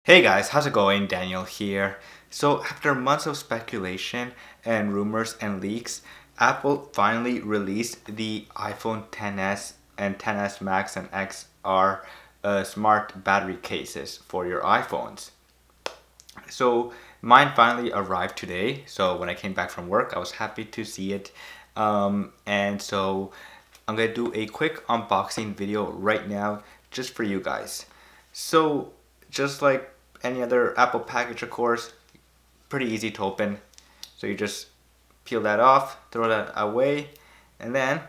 Hey guys, how's it going? Daniel here. So after months of speculation and rumors and leaks, Apple finally released the iPhone XS and XS Max and XR smart battery cases for your iPhones. So mine finally arrived today. So when I came back from work, I was happy to see it. And so I'm gonna do a quick unboxing video right now just for you guys. So just like any other Apple package, of course, pretty easy to open. So you just peel that off, throw that away, and then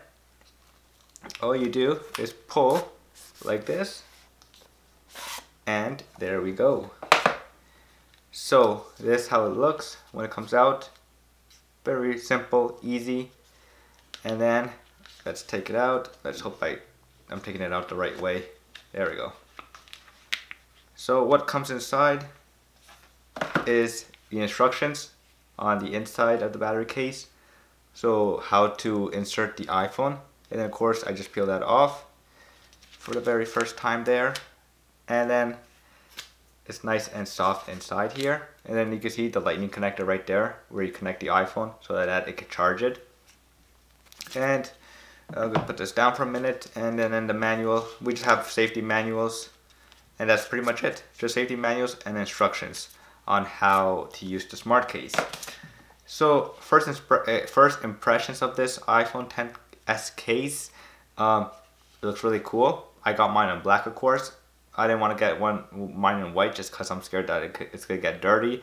all you do is pull like this, and there we go. So this is how it looks when it comes out. Very simple, easy. And then let's take it out. Let's hope I'm taking it out the right way. There we go. So what comes inside is the instructions on the inside of the battery case. So how to insert the iPhone. And then of course I just peel that off for the very first time there. And then it's nice and soft inside here. And then you can see the lightning connector right there where you connect the iPhone so that it can charge it. And I'm gonna put this down for a minute, and then in the manual, we just have safety manuals. And that's pretty much it. Just safety manuals and instructions on how to use the smart case. So first impressions of this iPhone XS case, it looks really cool. I got mine in black, of course. I didn't want to get mine in white just because I'm scared that it's going to get dirty.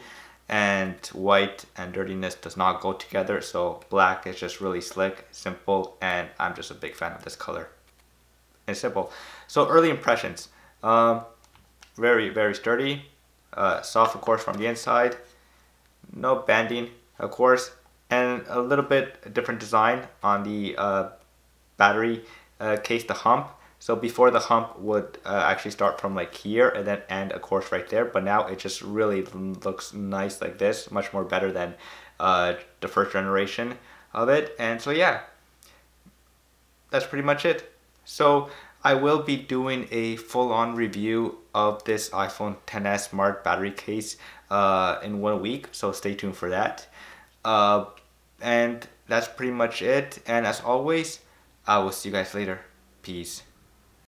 And white and dirtiness does not go together. So black is just really slick, simple, and I'm just a big fan of this color. It's simple. So early impressions. Very, very sturdy, soft of course from the inside, no banding of course, and a little bit different design on the battery case, the hump. So before the hump would actually start from like here and then end of course right there, but now it just really looks nice like this, much more better than the first generation of it. And so yeah, that's pretty much it. So I will be doing a full-on review of this iPhone XS Smart battery case in 1 week, so stay tuned for that. And that's pretty much it. And as always, I will see you guys later. Peace.